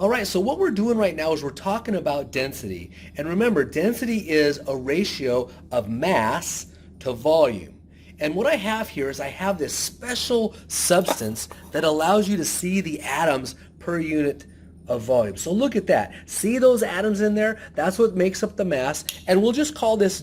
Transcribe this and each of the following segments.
All right, so what we're doing right now is we're talking about density. And remember, density is a ratio of mass to volume. And what I have here is I have this special substance that allows you to see the atoms per unit of volume. So look at that. See those atoms in there? That's what makes up the mass. And we'll just call this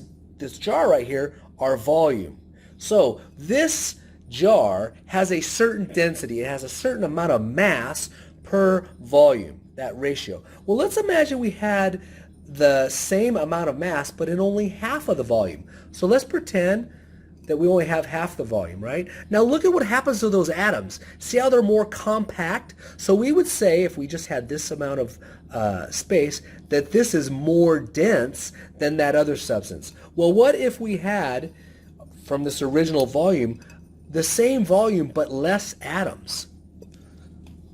jar right here our volume. So this jar has a certain density. It has a certain amount of mass per volume, that ratio. Well, let's imagine we had the same amount of mass, but in only half of the volume. So let's pretend that we only have half the volume, right? Now look at what happens to those atoms. See how they're more compact? So we would say, if we just had this amount of space, that this is more dense than that other substance. Well, what if we had, from this original volume, the same volume but less atoms?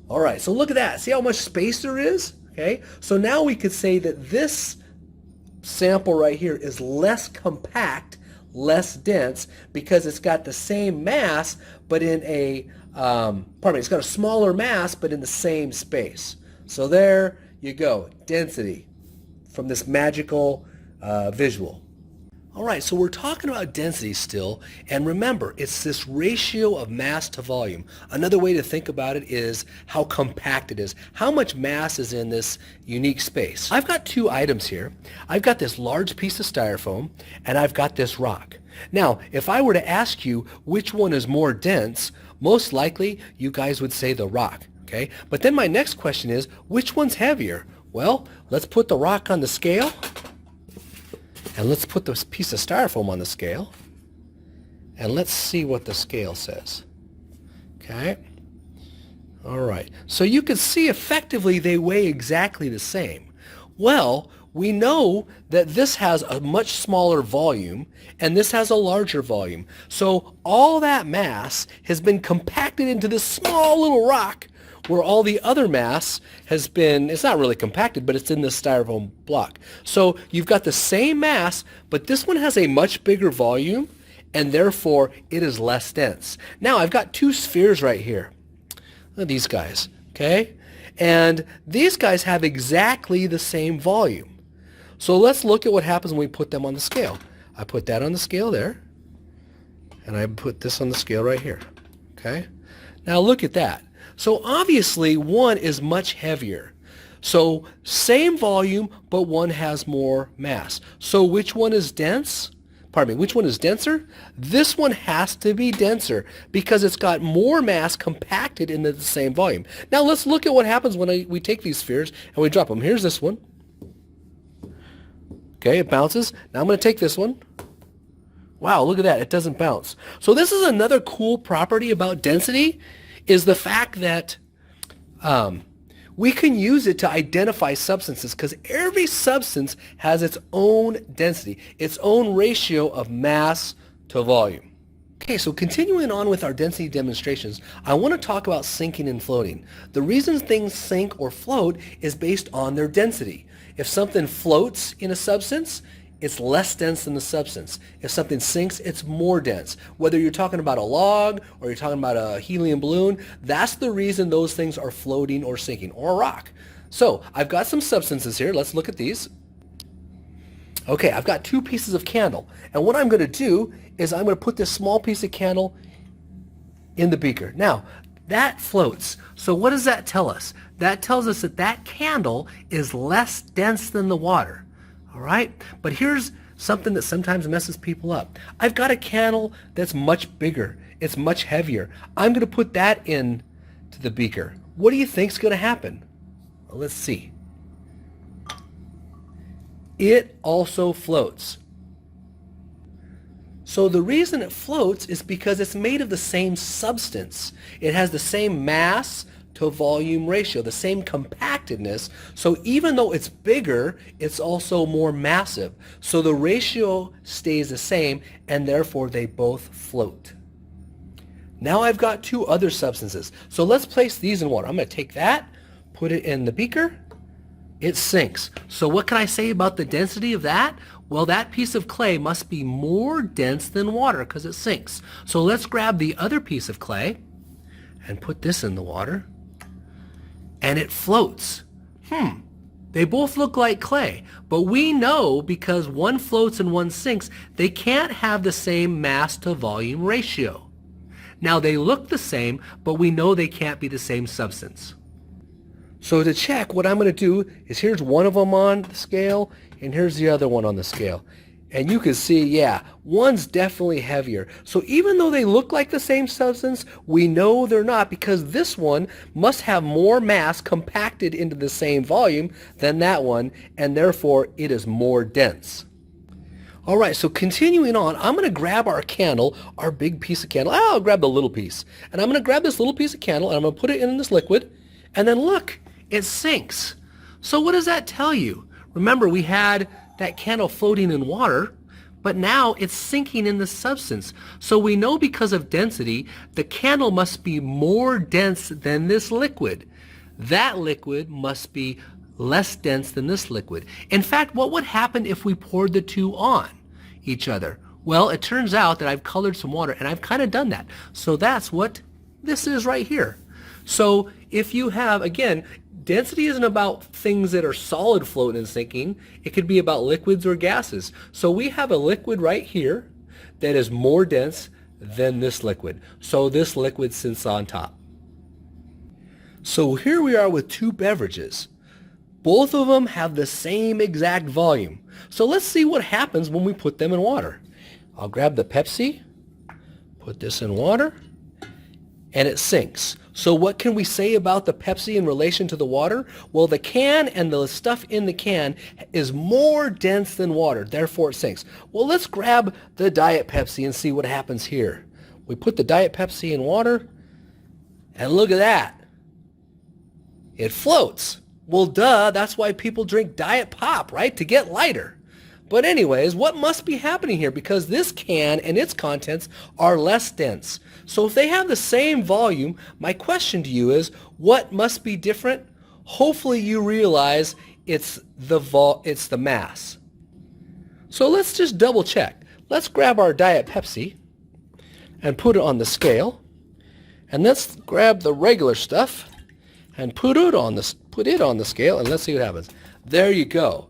All right, so look at that. See how much space there is? Okay, so now we could say that this sample right here is less compact, less dense, because it's got the same mass, but in a, it's got a smaller mass, but in the same space. So there you go, density from this magical visual. All right, so we're talking about density still, and remember, it's this ratio of mass to volume. Another way to think about it is how compact it is. How much mass is in this unique space? I've got two items here. I've got this large piece of styrofoam, and I've got this rock. Now, if I were to ask you which one is more dense, most likely you guys would say the rock, okay? But then my next question is, which one's heavier? Well, let's put the rock on the scale. And let's put this piece of styrofoam on the scale, and let's see what the scale says. Okay? All right. So you can see effectively they weigh exactly the same. Well, we know that this has a much smaller volume, and this has a larger volume. So all that mass has been compacted into this small little rock, where all the other mass has been, it's not really compacted, but it's in this styrofoam block. So you've got the same mass, but this one has a much bigger volume, and therefore it is less dense. Now I've got two spheres right here. Look at these guys, okay? And these guys have exactly the same volume. So let's look at what happens when we put them on the scale. I put that on the scale there, and I put this on the scale right here, okay? Now look at that. So obviously one is much heavier. So same volume, but one has more mass. So which one is dense? Which one is denser? This one has to be denser because it's got more mass compacted into the same volume. Now let's look at what happens when we take these spheres and we drop them. Here's this one. Okay, it bounces. Now I'm going to take this one. Wow, look at that. It doesn't bounce. So this is another cool property about density, is the fact that we can use it to identify substances, because every substance has its own density, its own ratio of mass to volume. Okay, so continuing on with our density demonstrations, I want to talk about sinking and floating. The reason things sink or float is based on their density. If something floats in a substance, it's less dense than the substance. If something sinks, it's more dense. Whether you're talking about a log or you're talking about a helium balloon, that's the reason those things are floating or sinking, or a rock. So I've got some substances here. Let's look at these. Okay, I've got two pieces of candle. And what I'm going to do is I'm going to put this small piece of candle in the beaker. Now, that floats. So what does that tell us? That tells us that that candle is less dense than the water. All right, but here's something that sometimes messes people up. I've got a candle that's much bigger. It's much heavier. I'm going to put that in to the beaker. What do you think's going to happen? Well, let's see. It also floats. So the reason it floats is because it's made of the same substance. It has the same mass to volume ratio, the same compactedness. So even though it's bigger, it's also more massive. So the ratio stays the same, and therefore they both float. Now I've got two other substances. So let's place these in water. I'm going to take that, put it in the beaker. It sinks. So what can I say about the density of that? Well, that piece of clay must be more dense than water because it sinks. So let's grab the other piece of clay and put this in the water. And it floats. They both look like clay, but we know because one floats and one sinks, they can't have the same mass to volume ratio. Now they look the same, but we know they can't be the same substance. So to check, what I'm going to do is here's one of them on the scale, and here's the other one on the scale. And you can see, yeah, one's definitely heavier. So even though they look like the same substance, we know they're not because this one must have more mass compacted into the same volume than that one, and therefore it is more dense. All right, so continuing on, I'm going to grab our candle, our big piece of candle. I'll grab the little piece. And I'm going to grab this little piece of candle, and I'm going to put it in this liquid. And then look, it sinks. So what does that tell you? Remember, we had that candle floating in water, but now it's sinking in the substance. So we know because of density, the candle must be more dense than this liquid. That liquid must be less dense than this liquid. In fact, what would happen if we poured the two on each other? Well, it turns out that I've colored some water, and I've kind of done that. So that's what this is right here. So if you have, again, density isn't about things that are solid floating and sinking. It could be about liquids or gases. So we have a liquid right here that is more dense than this liquid. So this liquid sits on top. So here we are with two beverages. Both of them have the same exact volume. So let's see what happens when we put them in water. I'll grab the Pepsi, put this in water, and it sinks. So what can we say about the Pepsi in relation to the water? Well, the can and the stuff in the can is more dense than water, therefore it sinks. Well, let's grab the Diet Pepsi and see what happens here. We put the Diet Pepsi in water, and look at that. It floats. Well, duh, that's why people drink Diet Pop, right? To get lighter. But anyways, what must be happening here? Because this can and its contents are less dense. So if they have the same volume, my question to you is, what must be different? Hopefully you realize it's the mass. So let's just double check. Let's grab our Diet Pepsi and put it on the scale. And let's grab the regular stuff and put it on the scale, and let's see what happens. There you go.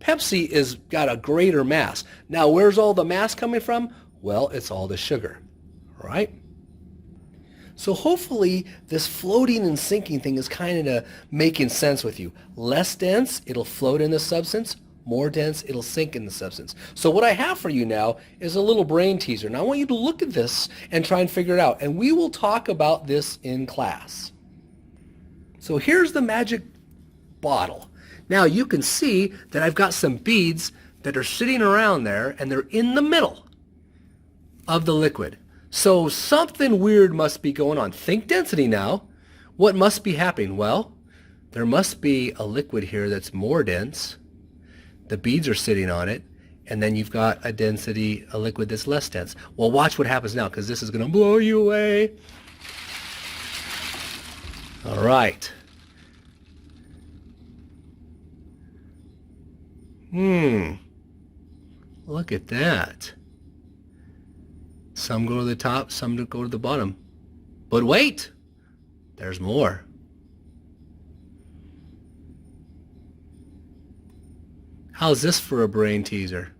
Pepsi is got a greater mass. Now, where's all the mass coming from? Well, it's all the sugar, right? So hopefully this floating and sinking thing is kind of making sense with you. Less dense, it'll float in the substance. More dense, it'll sink in the substance. So what I have for you now is a little brain teaser. Now I want you to look at this and try and figure it out. And we will talk about this in class. So here's the magic bottle. Now you can see that I've got some beads that are sitting around there, and they're in the middle of the liquid. So something weird must be going on. Think density now. What must be happening? Well, there must be a liquid here that's more dense. The beads are sitting on it, and then you've got a liquid that's less dense. Well, watch what happens now, because this is going to blow you away. All right. Look at that. Some go to the top, some go to the bottom. But wait, there's more. How's this for a brain teaser?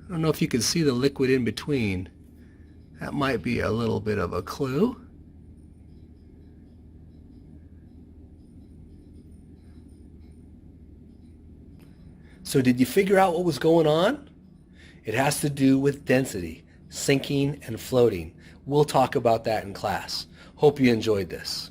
I don't know if you can see the liquid in between. That might be a little bit of a clue. So did you figure out what was going on? It has to do with density, sinking and floating. We'll talk about that in class. Hope you enjoyed this.